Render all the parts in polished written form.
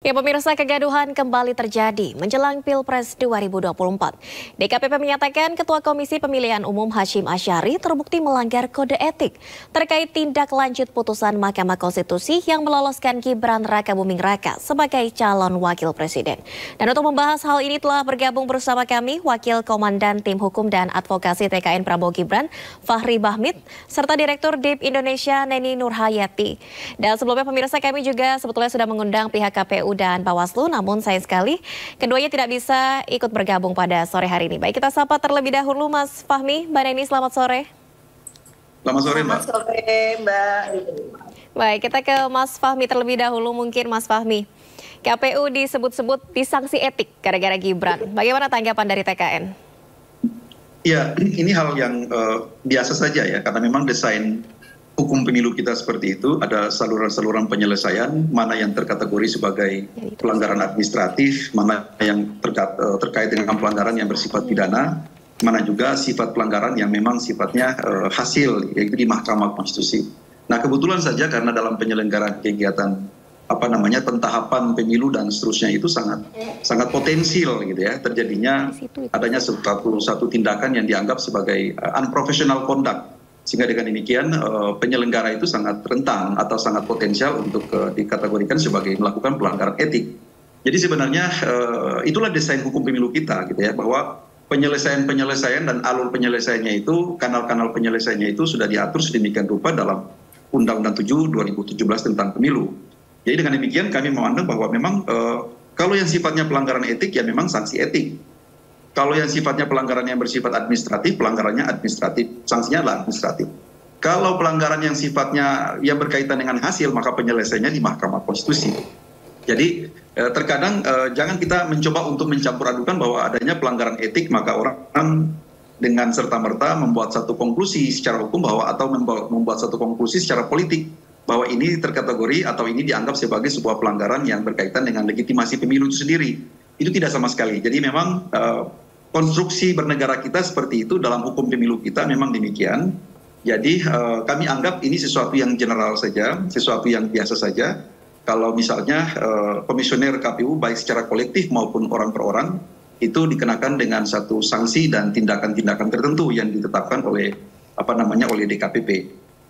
Ya pemirsa, kegaduhan kembali terjadi menjelang Pilpres 2024. DKPP menyatakan Ketua Komisi Pemilihan Umum Hashim Asyari terbukti melanggar kode etik terkait tindak lanjut putusan Mahkamah Konstitusi yang meloloskan Gibran Rakabuming Raka sebagai calon wakil presiden. Dan untuk membahas hal ini telah bergabung bersama kami Wakil Komandan Tim Hukum dan Advokasi TKN Prabowo Gibran, Fahri Bahmid, serta Direktur DIP Indonesia Neni Nurhayati. Dan sebelumnya pemirsa, kami juga sebetulnya sudah mengundang pihak KPU dan Bawaslu, namun sayang sekali keduanya tidak bisa ikut bergabung pada sore hari ini. Baik, kita sapa terlebih dahulu Mas Fahmi. Mbak Neni, selamat sore. Selamat sore, Mbak. Selamat sore, Mbak. Baik, kita ke Mas Fahmi terlebih dahulu. Mungkin Mas Fahmi, KPU disebut-sebut disanksi etik gara-gara Gibran. Bagaimana tanggapan dari TKN? Ya, ini hal yang biasa saja ya, karena memang desain hukum pemilu kita seperti itu, ada saluran-saluran penyelesaian, mana yang terkategori sebagai pelanggaran administratif, mana yang terkait dengan pelanggaran yang bersifat pidana, mana juga sifat pelanggaran yang memang sifatnya hasil, yaitu di Mahkamah Konstitusi. Nah, kebetulan saja karena dalam penyelenggaraan kegiatan pentahapan pemilu dan seterusnya itu sangat potensial gitu ya, terjadinya adanya satu tindakan yang dianggap sebagai unprofessional conduct. Sehingga dengan demikian penyelenggara itu sangat rentan atau sangat potensial untuk dikategorikan sebagai melakukan pelanggaran etik. Jadi sebenarnya itulah desain hukum pemilu kita gitu ya, bahwa penyelesaian dan alur penyelesaiannya itu, kanal-kanal penyelesaiannya itu sudah diatur sedemikian rupa dalam Undang-Undang 7 2017 tentang pemilu. Jadi dengan demikian kami memandang bahwa memang kalau yang sifatnya pelanggaran etik ya memang sanksi etik. Kalau yang sifatnya pelanggaran yang bersifat administratif, pelanggarannya administratif, sanksinya adalah administratif. Kalau pelanggaran yang sifatnya yang berkaitan dengan hasil, maka penyelesaiannya di Mahkamah Konstitusi. Jadi terkadang jangan kita mencoba untuk mencampur adukan bahwa adanya pelanggaran etik, maka orang dengan serta-merta membuat satu konklusi secara hukum bahwa atau membuat satu konklusi secara politik bahwa ini terkategori atau ini dianggap sebagai sebuah pelanggaran yang berkaitan dengan legitimasi pemilu itu sendiri. Itu tidak sama sekali. Jadi memang konstruksi bernegara kita seperti itu dalam hukum pemilu kita memang demikian. Jadi kami anggap ini sesuatu yang general saja, sesuatu yang biasa saja. Kalau misalnya komisioner KPU baik secara kolektif maupun orang per orang itu dikenakan dengan satu sanksi dan tindakan-tindakan tertentu yang ditetapkan oleh oleh DKPP.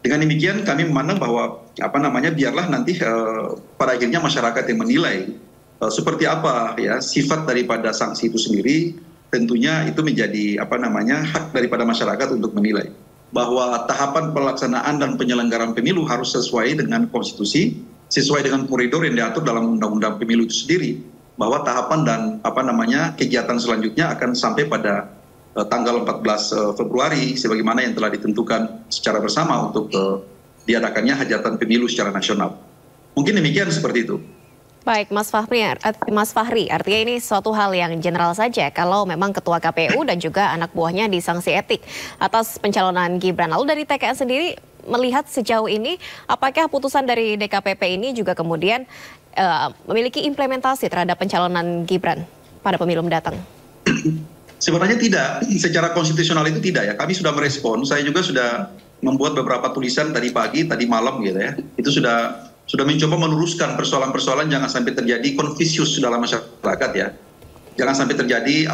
Dengan demikian kami memandang bahwa biarlah nanti pada akhirnya masyarakat yang menilai seperti apa ya sifat daripada sanksi itu sendiri. Tentunya itu menjadi hak daripada masyarakat untuk menilai bahwa tahapan pelaksanaan dan penyelenggaraan pemilu harus sesuai dengan konstitusi, sesuai dengan koridor yang diatur dalam undang-undang pemilu itu sendiri, bahwa tahapan dan kegiatan selanjutnya akan sampai pada tanggal 14 Februari sebagaimana yang telah ditentukan secara bersama untuk diadakannya hajatan pemilu secara nasional. Mungkin demikian seperti itu. Baik, Mas Fahri, artinya ini suatu hal yang general saja kalau memang Ketua KPU dan juga anak buahnya disanksi etik atas pencalonan Gibran. Lalu dari TKN sendiri melihat sejauh ini, apakah putusan dari DKPP ini juga kemudian memiliki implementasi terhadap pencalonan Gibran pada pemilu mendatang? Sebenarnya tidak, secara konstitusional itu tidak ya. Kami sudah merespon, saya juga sudah membuat beberapa tulisan tadi pagi, tadi malam gitu ya. Itu sudah mencoba meluruskan persoalan-persoalan jangan sampai terjadi konfusius dalam masyarakat ya. Jangan sampai terjadi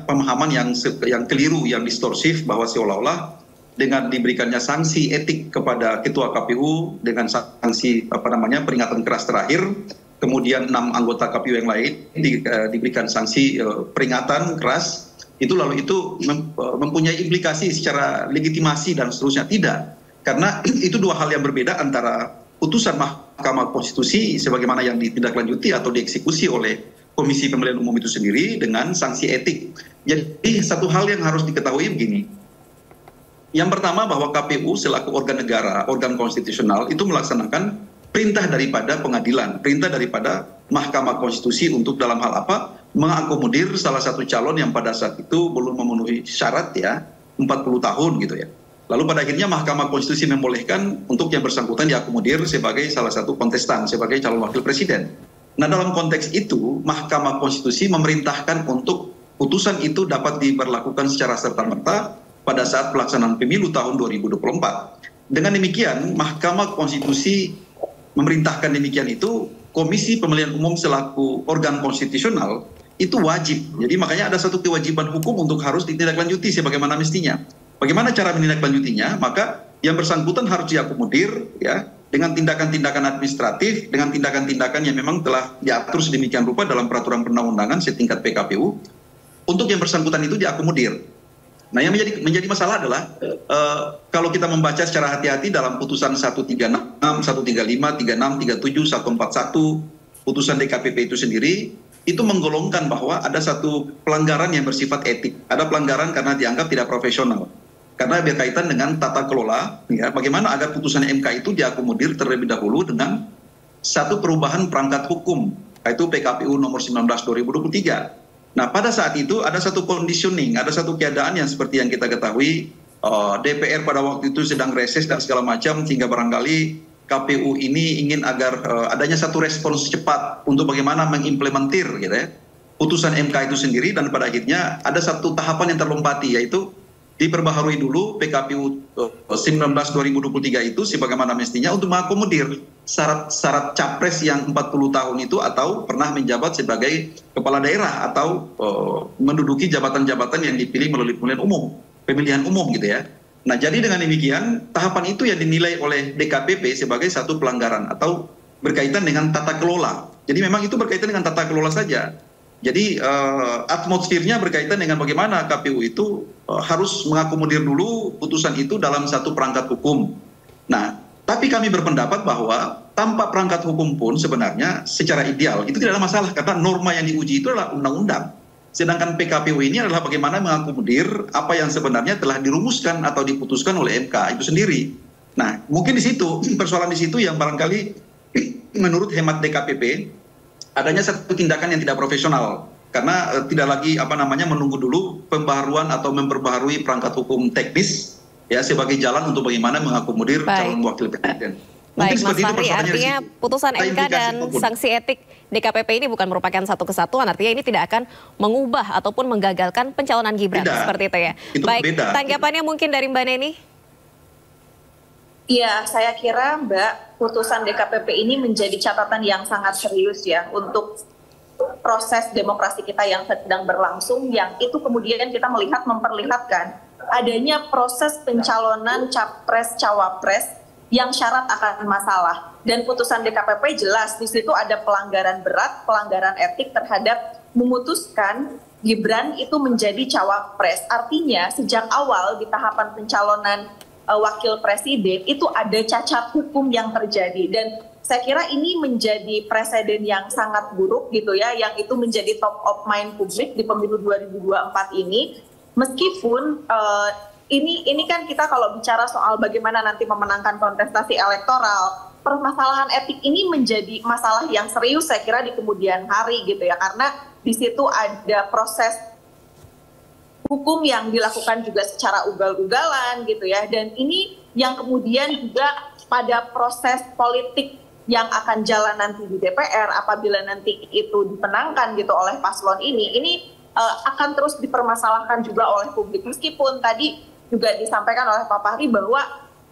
pemahaman yang keliru, yang distorsif bahwa seolah-olah dengan diberikannya sanksi etik kepada Ketua KPU dengan sanksi peringatan keras terakhir, kemudian 6 anggota KPU yang lain diberikan sanksi peringatan keras, itu mempunyai implikasi secara legitimasi dan seterusnya. Tidak, karena itu dua hal yang berbeda antara putusan Mahkamah Konstitusi sebagaimana yang ditindaklanjuti atau dieksekusi oleh Komisi Pemilihan Umum itu sendiri dengan sanksi etik. Jadi satu hal yang harus diketahui begini. Yang pertama bahwa KPU selaku organ negara, organ konstitusional itu melaksanakan perintah daripada pengadilan, perintah daripada Mahkamah Konstitusi untuk dalam hal apa? Mengakomodir salah satu calon yang pada saat itu belum memenuhi syarat ya, 40 tahun gitu ya. Lalu pada akhirnya Mahkamah Konstitusi membolehkan untuk yang bersangkutan diakomodir sebagai salah satu kontestan, sebagai calon wakil presiden. Nah dalam konteks itu, Mahkamah Konstitusi memerintahkan untuk putusan itu dapat diberlakukan secara serta-merta pada saat pelaksanaan pemilu tahun 2024. Dengan demikian, Mahkamah Konstitusi memerintahkan demikian itu Komisi Pemilihan Umum selaku organ konstitusional itu wajib. Jadi makanya ada satu kewajiban hukum untuk harus ditindaklanjuti sebagaimana mestinya. Bagaimana cara menindaklanjutinya? Maka yang bersangkutan harus diakomodir ya dengan tindakan-tindakan administratif, dengan tindakan-tindakan yang memang telah diatur sedemikian rupa dalam peraturan perundang-undangan setingkat PKPU untuk yang bersangkutan itu diakomodir. Nah, yang menjadi masalah adalah kalau kita membaca secara hati-hati dalam putusan 136, 135, 36, 37, 141, putusan DKPP itu sendiri, itu menggolongkan bahwa ada satu pelanggaran yang bersifat etik. Ada pelanggaran karena dianggap tidak profesional. Karena berkaitan dengan tata kelola, ya, bagaimana agar putusan MK itu diakomodir terlebih dahulu dengan satu perubahan perangkat hukum, yaitu PKPU nomor 19/2023. Nah, pada saat itu ada satu conditioning, ada satu keadaan yang seperti yang kita ketahui, DPR pada waktu itu sedang reses dan segala macam, sehingga barangkali KPU ini ingin agar adanya satu respons cepat untuk bagaimana mengimplementir gitu ya, putusan MK itu sendiri, dan pada akhirnya ada satu tahapan yang terlompati, yaitu diperbaharui dulu PKPU 19/2023 itu sebagaimana mestinya untuk mengakomodir syarat capres yang 40 tahun itu atau pernah menjabat sebagai kepala daerah atau menduduki jabatan-jabatan yang dipilih melalui pemilihan umum gitu ya. Nah, jadi dengan demikian tahapan itu yang dinilai oleh DKPP sebagai satu pelanggaran atau berkaitan dengan tata kelola. Jadi memang itu berkaitan dengan tata kelola saja. Jadi atmosfernya berkaitan dengan bagaimana KPU itu harus mengakomodir dulu putusan itu dalam satu perangkat hukum. Nah, tapi kami berpendapat bahwa tanpa perangkat hukum pun sebenarnya secara ideal itu tidak ada masalah karena norma yang diuji itu adalah undang-undang. Sedangkan PKPU ini adalah bagaimana mengakomodir apa yang sebenarnya telah dirumuskan atau diputuskan oleh MK itu sendiri. Nah, mungkin di situ persoalan di situ yang barangkali menurut hemat DKPP adanya satu tindakan yang tidak profesional karena tidak lagi menunggu dulu pembaharuan atau memperbaharui perangkat hukum teknis ya sebagai jalan untuk bagaimana mengakomodir calon wakil presiden. Baik, Mas Fahri, artinya putusan MK dan sanksi etik DKPP ini bukan merupakan satu kesatuan, artinya ini tidak akan mengubah ataupun menggagalkan pencalonan Gibran, seperti itu ya. Itu baik, beda. Tanggapannya mungkin dari Mbak Neni? Iya, saya kira Mbak, putusan DKPP ini menjadi catatan yang sangat serius ya untuk proses demokrasi kita yang sedang berlangsung, yang itu kemudian kita melihat memperlihatkan adanya proses pencalonan capres-cawapres yang syarat akan masalah. Dan putusan DKPP jelas di situ ada pelanggaran berat, pelanggaran etik terhadap memutuskan Gibran itu menjadi cawapres. Artinya sejak awal di tahapan pencalonan wakil presiden itu ada cacat hukum yang terjadi, dan saya kira ini menjadi presiden yang sangat buruk gitu ya, yang itu menjadi top of mind publik di pemilu 2024 ini. Meskipun ini kan kita kalau bicara soal bagaimana nanti memenangkan kontestasi elektoral, permasalahan etik ini menjadi masalah yang serius saya kira di kemudian hari gitu ya, karena di situ ada proses hukum yang dilakukan juga secara ugal-ugalan gitu ya, dan ini yang kemudian juga pada proses politik yang akan jalan nanti di DPR apabila nanti itu dimenangkan gitu oleh paslon ini akan terus dipermasalahkan juga oleh publik. Meskipun tadi juga disampaikan oleh Pak Fahri bahwa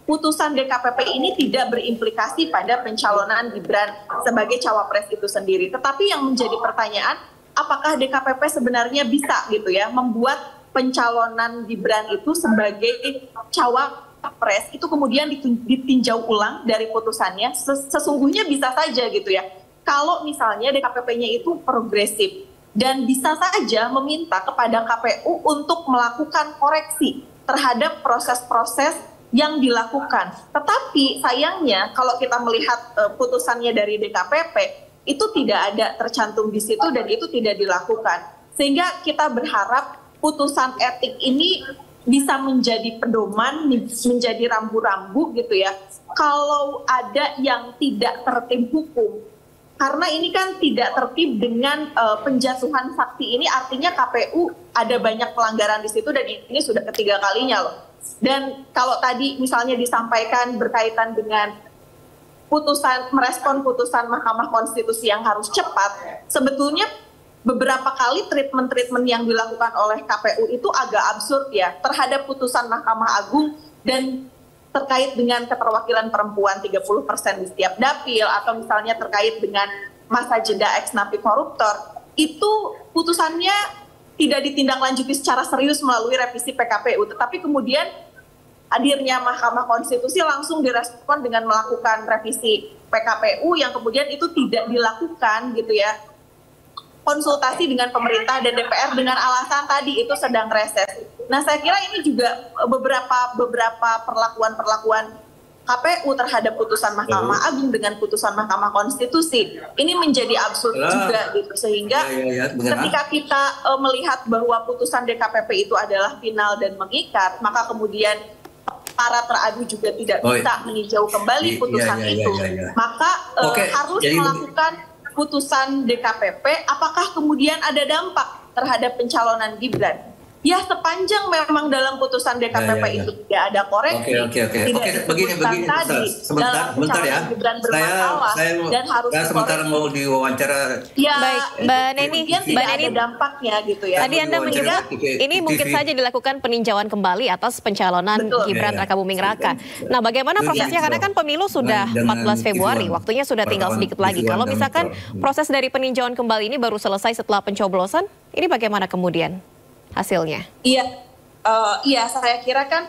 putusan DKPP ini tidak berimplikasi pada pencalonan Gibran sebagai cawapres itu sendiri, tetapi yang menjadi pertanyaan, apakah DKPP sebenarnya bisa gitu ya membuat pencalonan Gibran itu sebagai cawapres itu kemudian ditinjau ulang dari putusannya? Sesungguhnya bisa saja gitu ya, kalau misalnya DKPP-nya itu progresif dan bisa saja meminta kepada KPU untuk melakukan koreksi terhadap proses-proses yang dilakukan. Tetapi sayangnya kalau kita melihat putusannya dari DKPP itu tidak ada tercantum di situ dan itu tidak dilakukan, sehingga kita berharap putusan etik ini bisa menjadi pedoman, menjadi rambu-rambu gitu ya, kalau ada yang tidak tertib hukum. Karena ini kan tidak tertib dengan penjatuhan saksi ini, artinya KPU ada banyak pelanggaran di situ dan ini sudah ketiga kalinya loh. Dan kalau tadi misalnya disampaikan berkaitan dengan merespon putusan Mahkamah Konstitusi yang harus cepat, sebetulnya beberapa kali treatment yang dilakukan oleh KPU itu agak absurd ya terhadap putusan Mahkamah Agung dan terkait dengan keterwakilan perempuan 30% di setiap dapil, atau misalnya terkait dengan masa jeda ex napi koruptor, itu putusannya tidak ditindaklanjuti secara serius melalui revisi PKPU, tetapi kemudian hadirnya Mahkamah Konstitusi langsung direspon dengan melakukan revisi PKPU yang kemudian itu tidak dilakukan gitu ya, konsultasi dengan pemerintah dan DPR dengan alasan tadi itu sedang reses. Nah, saya kira ini juga beberapa perlakuan KPU terhadap putusan Mahkamah Agung dengan putusan Mahkamah Konstitusi ini menjadi absurd juga gitu, sehingga ketika kita melihat bahwa putusan DKPP itu adalah final dan mengikat, maka kemudian para teradu juga tidak bisa meninjau kembali putusan itu, maka harus melakukan putusan DKPP. Apakah kemudian ada dampak terhadap pencalonan Gibran? Ya, sepanjang memang dalam putusan DKPP itu tidak ada koreksi, tidak begini, tadi sebentar ya. Saya sebentar mau diwawancara. Ya, baik, Mbak Neni, ada dampaknya gitu ya. Tadi Anda menyebut ini mungkin saja dilakukan peninjauan kembali atas pencalonan Gibran Rakabuming Raka. Nah, bagaimana prosesnya? Karena kan pemilu sudah 14 Februari, waktunya sudah tinggal sedikit lagi. Kalau misalkan proses dari peninjauan kembali ini baru selesai setelah pencoblosan, ini bagaimana kemudian hasilnya? Iya, saya kira kan,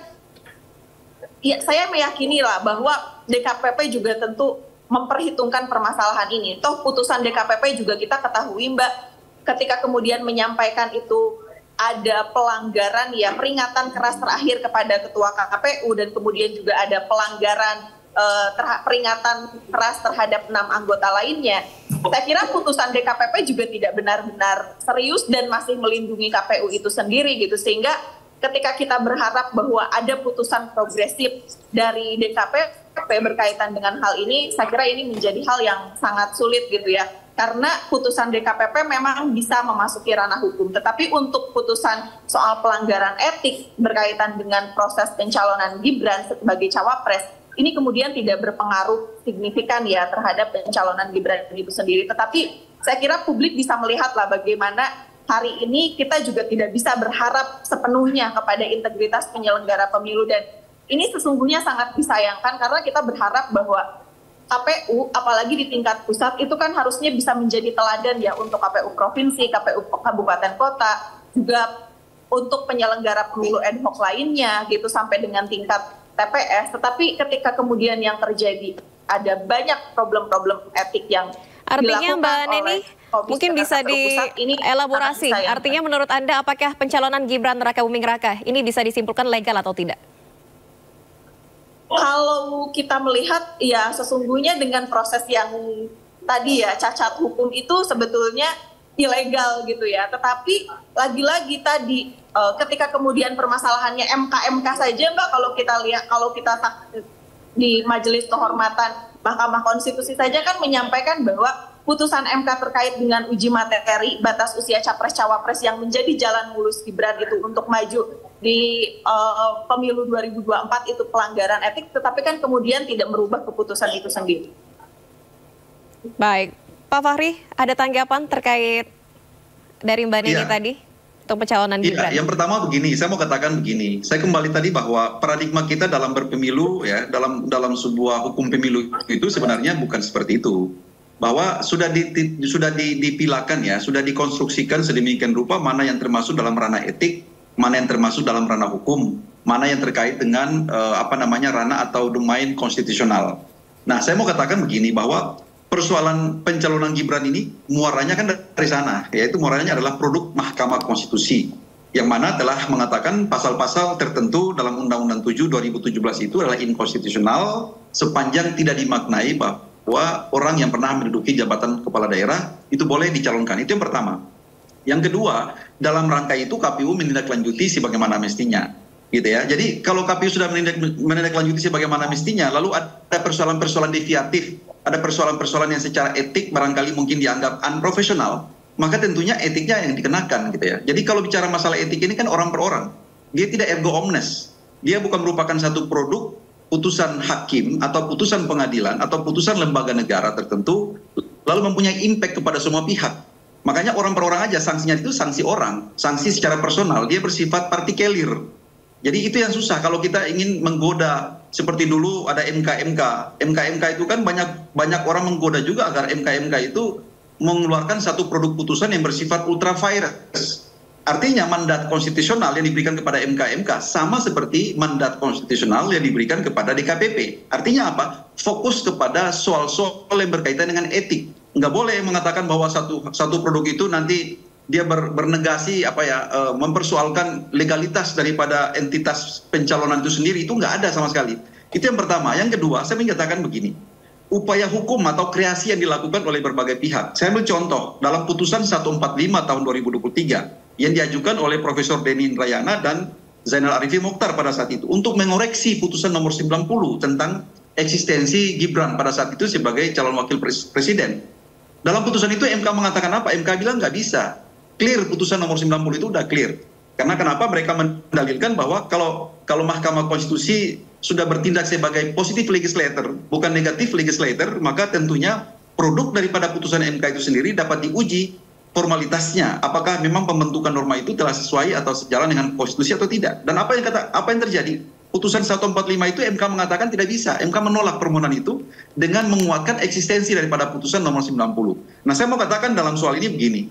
ya, saya meyakini lah bahwa DKPP juga tentu memperhitungkan permasalahan ini. Toh putusan DKPP juga kita ketahui, Mbak, ketika kemudian menyampaikan itu ada pelanggaran, ya peringatan keras terakhir kepada Ketua KPU, dan kemudian juga ada pelanggaran peringatan keras terhadap 6 anggota lainnya. Saya kira putusan DKPP juga tidak benar-benar serius dan masih melindungi KPU itu sendiri gitu, sehingga ketika kita berharap bahwa ada putusan progresif dari DKPP berkaitan dengan hal ini, saya kira ini menjadi hal yang sangat sulit gitu ya, karena putusan DKPP memang bisa memasuki ranah hukum, tetapi untuk putusan soal pelanggaran etik berkaitan dengan proses pencalonan Gibran sebagai cawapres, ini kemudian tidak berpengaruh signifikan ya terhadap pencalonan Gibran itu sendiri. Tetapi saya kira publik bisa melihat lah bagaimana hari ini kita juga tidak bisa berharap sepenuhnya kepada integritas penyelenggara pemilu, dan ini sesungguhnya sangat disayangkan karena kita berharap bahwa KPU apalagi di tingkat pusat itu kan harusnya bisa menjadi teladan ya untuk KPU provinsi, KPU kabupaten kota, juga untuk penyelenggara pemilu ad hoc lainnya gitu sampai dengan tingkat TPS, tetapi ketika kemudian yang terjadi ada banyak problem-problem etik yang artinya Mbak Neni mungkin bisa dielaborasi. Artinya menurut Anda apakah pencalonan Gibran Rakabuming Raka ini bisa disimpulkan legal atau tidak? Kalau kita melihat ya sesungguhnya dengan proses yang tadi ya cacat hukum itu sebetulnya ilegal gitu ya. Tetapi lagi-lagi tadi ketika kemudian permasalahannya MK saja, Mbak, kalau kita di Majelis Kehormatan Mahkamah Konstitusi saja kan menyampaikan bahwa putusan MK terkait dengan uji materi batas usia capres-cawapres yang menjadi jalan mulus Gibran itu untuk maju di pemilu 2024 itu pelanggaran etik, tetapi kan kemudian tidak merubah keputusan itu sendiri. Baik, Pak Fahri, ada tanggapan terkait dari Mbak Neni tadi untuk pencalonan Gibran? Yang pertama begini, saya mau katakan begini. Saya kembali tadi bahwa paradigma kita dalam berpemilu ya, dalam sebuah hukum pemilu itu sebenarnya bukan seperti itu. Bahwa sudah dipilakan ya, sudah dikonstruksikan sedemikian rupa mana yang termasuk dalam ranah etik, mana yang termasuk dalam ranah hukum, mana yang terkait dengan ranah atau domain konstitusional. Nah, saya mau katakan begini bahwa persoalan pencalonan Gibran ini muaranya kan dari sana, yaitu muaranya adalah produk Mahkamah Konstitusi yang mana telah mengatakan pasal-pasal tertentu dalam Undang-Undang 7 2017 itu adalah inkonstitusional sepanjang tidak dimaknai bahwa orang yang pernah menduduki jabatan kepala daerah itu boleh dicalonkan. Itu yang pertama. Yang kedua, dalam rangka itu KPU menindaklanjuti sebagaimana mestinya. Gitu ya. Jadi kalau KPU sudah menindaklanjuti sebagaimana mestinya, lalu ada persoalan-persoalan deviatif, ada persoalan-persoalan yang secara etik barangkali mungkin dianggap unprofesional, maka tentunya etiknya yang dikenakan gitu ya. Jadi kalau bicara masalah etik ini kan orang per orang. Dia tidak ergo omnes. Dia bukan merupakan satu produk putusan hakim atau putusan pengadilan atau putusan lembaga negara tertentu lalu mempunyai impact kepada semua pihak. Makanya orang per orang aja sanksinya itu sanksi orang, sanksi secara personal, dia bersifat partikelir. Jadi itu yang susah kalau kita ingin menggoda seperti dulu ada MK itu kan banyak orang menggoda juga agar MK itu mengeluarkan satu produk putusan yang bersifat ultra vires. Artinya mandat konstitusional yang diberikan kepada MK sama seperti mandat konstitusional yang diberikan kepada DKPP. Artinya apa? Fokus kepada soal-soal yang berkaitan dengan etik. Nggak boleh mengatakan bahwa satu produk itu nanti dia bernegasi mempersoalkan legalitas daripada entitas pencalonan itu sendiri. Itu nggak ada sama sekali. Itu yang pertama. Yang kedua, saya menyatakan begini. Upaya hukum atau kreasi yang dilakukan oleh berbagai pihak. Saya ambil contoh dalam putusan 145 tahun 2023 yang diajukan oleh Profesor Denny Indrayana dan Zainal Arifin Mokhtar pada saat itu untuk mengoreksi putusan nomor 90 tentang eksistensi Gibran pada saat itu sebagai calon wakil presiden. Dalam putusan itu MK mengatakan apa? MK bilang nggak bisa. Clear, putusan nomor 90 itu udah clear. Karena kenapa? Mereka mendalilkan bahwa kalau Mahkamah Konstitusi sudah bertindak sebagai positive legislator, bukan negatif legislator, maka tentunya produk daripada putusan MK itu sendiri dapat diuji formalitasnya, apakah memang pembentukan norma itu telah sesuai atau sejalan dengan konstitusi atau tidak. Dan apa yang terjadi? Putusan 145 itu MK mengatakan tidak bisa. MK menolak permohonan itu dengan menguatkan eksistensi daripada putusan nomor 90. Nah, saya mau katakan dalam soal ini begini,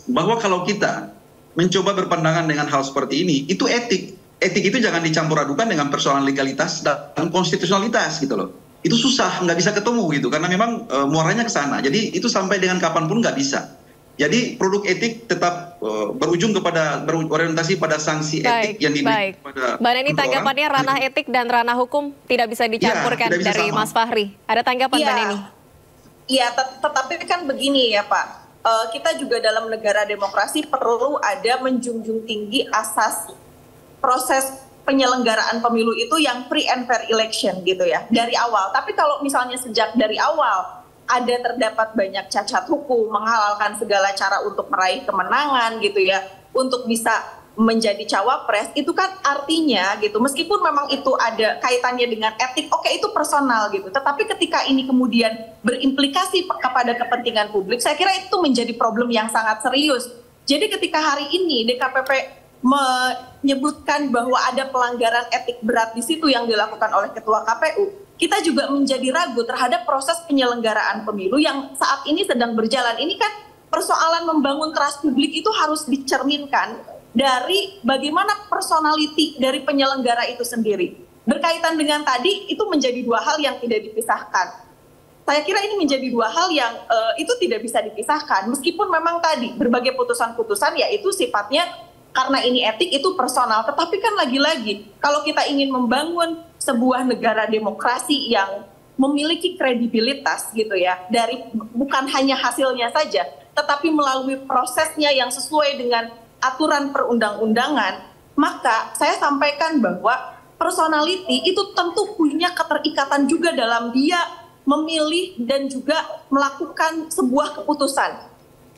bahwa kalau kita mencoba berpandangan dengan hal seperti ini, itu etik. Etik itu jangan dicampur adukan dengan persoalan legalitas dan konstitusionalitas gitu loh. Itu susah, nggak bisa ketemu gitu, karena memang muaranya ke sana. Jadi itu sampai dengan kapanpun nggak bisa. Jadi produk etik tetap berorientasi pada sanksi etik yang diberikan kepada Mbak Neni, tanggapannya ranah etik dan ranah hukum tidak bisa dicampurkan tidak bisa dari sama. Mas Fahri. Ada tanggapan Mbak Neni? Iya, tetapi kan begini ya Pak, kita juga dalam negara demokrasi perlu ada menjunjung tinggi asas proses penyelenggaraan pemilu itu yang free and fair election gitu ya, dari awal. Tapi kalau misalnya sejak dari awal ada terdapat banyak cacat hukum, menghalalkan segala cara untuk meraih kemenangan gitu ya, untuk bisa menjadi cawapres, itu kan artinya gitu, meskipun memang itu ada kaitannya dengan etik, oke, itu personal gitu, tetapi ketika ini kemudian berimplikasi kepada kepentingan publik, saya kira itu menjadi problem yang sangat serius. Jadi ketika hari ini DKPP menyebutkan bahwa ada pelanggaran etik berat di situ yang dilakukan oleh Ketua KPU, kita juga menjadi ragu terhadap proses penyelenggaraan pemilu yang saat ini sedang berjalan. Ini kan persoalan membangun trust publik itu harus dicerminkan dari bagaimana personality dari penyelenggara itu sendiri. Berkaitan dengan tadi, itu menjadi dua hal yang tidak dipisahkan. Saya kira ini menjadi dua hal yang itu tidak bisa dipisahkan. Meskipun memang tadi berbagai putusan-putusan ya itu sifatnya karena ini etik itu personal. Tetapi kan lagi-lagi kalau kita ingin membangun sebuah negara demokrasi yang memiliki kredibilitas gitu ya, dari bukan hanya hasilnya saja, tetapi melalui prosesnya yang sesuai dengan aturan perundang-undangan, maka saya sampaikan bahwa personality itu tentu punya keterikatan juga dalam dia memilih dan juga melakukan sebuah keputusan.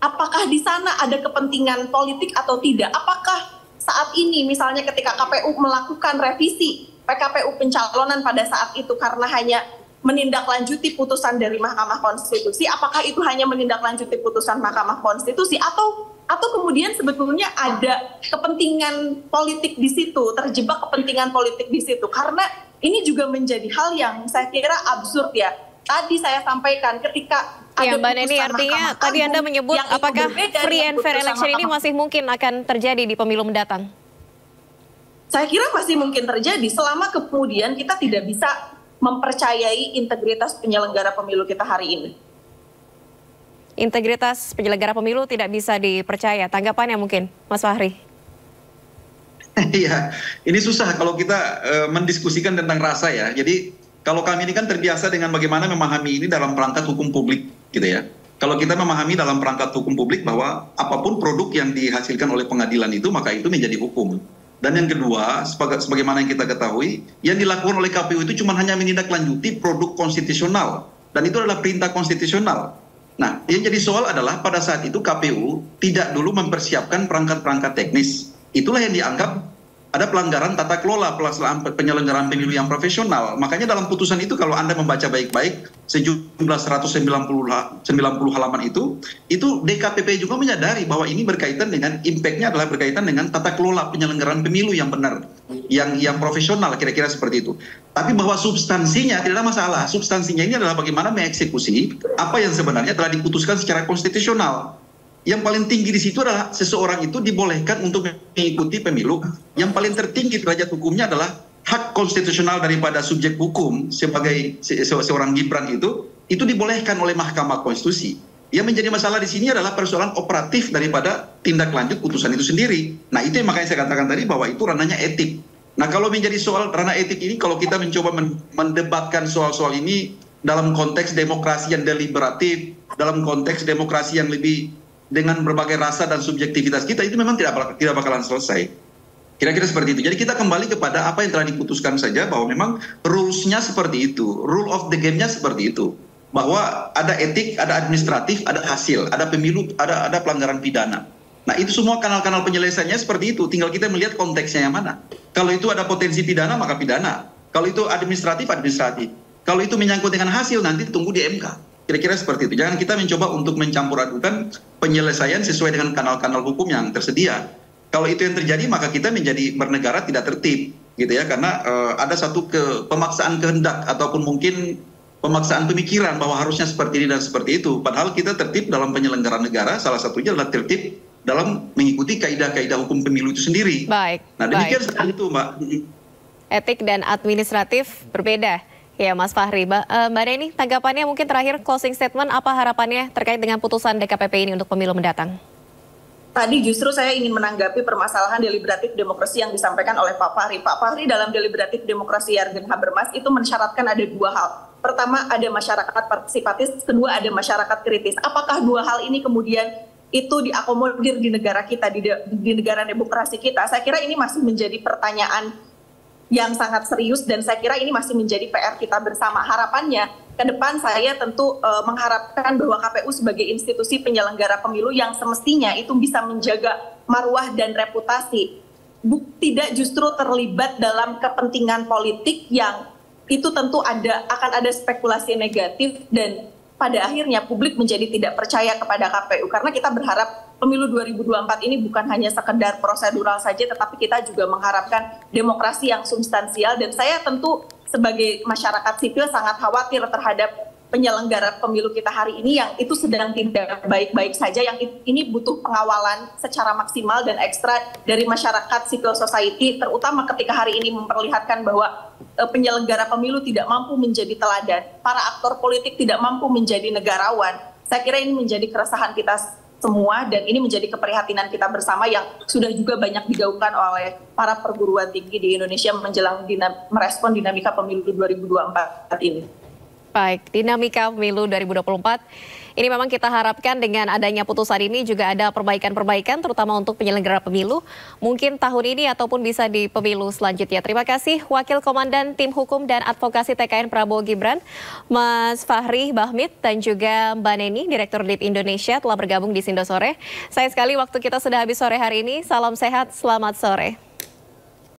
Apakah di sana ada kepentingan politik atau tidak? Apakah saat ini misalnya ketika KPU melakukan revisi PKPU pencalonan pada saat itu karena hanya menindaklanjuti putusan dari Mahkamah Konstitusi, apakah itu hanya menindaklanjuti putusan Mahkamah Konstitusi atau kemudian sebetulnya ada kepentingan politik di situ, terjebak kepentingan politik di situ? Karena ini juga menjadi hal yang saya kira absurd ya. Tadi saya sampaikan ketika ada Mbak Neni, artinya tadi Anda menyebut apakah free and fair election ini masih mungkin akan terjadi di pemilu mendatang? Saya kira masih mungkin terjadi selama kemudian kita tidak bisa mempercayai integritas penyelenggara pemilu kita hari ini. Integritas penyelenggara pemilu tidak bisa dipercaya. Tanggapannya mungkin, Mas Fahri? Iya, ini susah kalau kita mendiskusikan tentang rasa ya. Jadi kalau kami ini kan terbiasa dengan bagaimana memahami ini dalam perangkat hukum publik gitu ya. Kalau kita memahami dalam perangkat hukum publik bahwa apapun produk yang dihasilkan oleh pengadilan itu maka itu menjadi hukum. Dan yang kedua, sebagaimana yang kita ketahui, yang dilakukan oleh KPU itu cuma hanya menindaklanjuti produk konstitusional. Dan itu adalah perintah konstitusional. Nah, yang jadi soal adalah pada saat itu KPU tidak dulu mempersiapkan perangkat-perangkat teknis. Itulah yang dianggap ada pelanggaran tata kelola pelaksanaan penyelenggaraan pemilu yang profesional. Makanya dalam putusan itu kalau Anda membaca baik-baik sejumlah 190 halaman itu DKPP juga menyadari bahwa ini berkaitan dengan impact-nya adalah berkaitan dengan tata kelola penyelenggaraan pemilu yang benar, yang profesional, kira-kira seperti itu. Tapi bahwa substansinya tidak ada masalah. Substansinya ini adalah bagaimana mengeksekusi apa yang sebenarnya telah diputuskan secara konstitusional. Yang paling tinggi di situ adalah seseorang itu dibolehkan untuk mengikuti pemilu. Yang paling tertinggi derajat hukumnya adalah hak konstitusional daripada subjek hukum sebagai seorang Gibran itu dibolehkan oleh Mahkamah Konstitusi. Yang menjadi masalah di sini adalah persoalan operatif daripada tindak lanjut putusan itu sendiri. Nah, itu yang makanya saya katakan tadi bahwa itu ranahnya etik. Nah, kalau menjadi soal ranah etik ini, kalau kita mencoba mendebatkan soal-soal ini dalam konteks demokrasi yang deliberatif, dalam konteks demokrasi yang lebih dengan berbagai rasa dan subjektivitas kita, itu memang tidak bakalan selesai. Kira-kira seperti itu. Jadi kita kembali kepada apa yang telah diputuskan saja, bahwa memang rules-nya seperti itu, rule of the game-nya seperti itu. Bahwa ada etik, ada administratif, ada hasil, ada pemilu, ada pelanggaran pidana. Nah, itu semua kanal-kanal penyelesaiannya seperti itu. Tinggal kita melihat konteksnya yang mana. Kalau itu ada potensi pidana, maka pidana. Kalau itu administratif, administratif. Kalau itu menyangkut dengan hasil, nanti tunggu di MK. Kira-kira seperti itu. Jangan kita mencoba untuk mencampur adukan penyelesaian sesuai dengan kanal-kanal hukum yang tersedia. Kalau itu yang terjadi, maka kita menjadi bernegara tidak tertib, gitu ya. Karena ada satu pemaksaan kehendak ataupun mungkin pemaksaan pemikiran bahwa harusnya seperti ini dan seperti itu. Padahal kita tertib dalam penyelenggaraan negara, salah satunya adalah tertib dalam mengikuti kaidah-kaidah hukum pemilu itu sendiri. Baik. Nah, demikian seperti itu, Mbak. Etik dan administratif berbeda. Ya, Mas Fahri. Mbak Neni, tanggapannya mungkin terakhir closing statement, apa harapannya terkait dengan putusan DKPP ini untuk pemilu mendatang? Tadi justru saya ingin menanggapi permasalahan deliberatif demokrasi yang disampaikan oleh Pak Fahri. Pak Fahri dalam deliberatif demokrasi Yargen Habermas itu mensyaratkan ada dua hal. Pertama, ada masyarakat partisipatif, kedua ada masyarakat kritis. Apakah dua hal ini kemudian itu diakomodir di negara kita, di negara demokrasi kita? Saya kira ini masih menjadi pertanyaan yang sangat serius, dan saya kira ini masih menjadi PR kita bersama. Harapannya ke depan saya tentu mengharapkan bahwa KPU sebagai institusi penyelenggara pemilu yang semestinya itu bisa menjaga marwah dan reputasi, tidak justru terlibat dalam kepentingan politik yang itu tentu akan ada spekulasi negatif, dan pada akhirnya publik menjadi tidak percaya kepada KPU. Karena kita berharap pemilu 2024 ini bukan hanya sekedar prosedural saja, tetapi kita juga mengharapkan demokrasi yang substansial. Dan saya tentu sebagai masyarakat sipil sangat khawatir terhadap penyelenggara pemilu kita hari ini yang itu sedang tidak baik-baik saja, yang ini butuh pengawalan secara maksimal dan ekstra dari masyarakat civil society, terutama ketika hari ini memperlihatkan bahwa penyelenggara pemilu tidak mampu menjadi teladan, para aktor politik tidak mampu menjadi negarawan. Saya kira ini menjadi keresahan kita semua, dan ini menjadi keprihatinan kita bersama yang sudah juga banyak digaungkan oleh para perguruan tinggi di Indonesia menjelang merespon dinamika pemilu 2024 ini. Baik, dinamika pemilu 2024 ini memang kita harapkan dengan adanya putusan ini juga ada perbaikan-perbaikan terutama untuk penyelenggara pemilu mungkin tahun ini ataupun bisa di pemilu selanjutnya. Terima kasih Wakil Komandan Tim Hukum dan Advokasi TKN Prabowo Gibran, Mas Fahri Bahmid, dan juga Mbak Neni, Direktur LIP Indonesia telah bergabung di Sindo Sore. Sayang sekali waktu kita sudah habis sore hari ini. Salam sehat, selamat sore.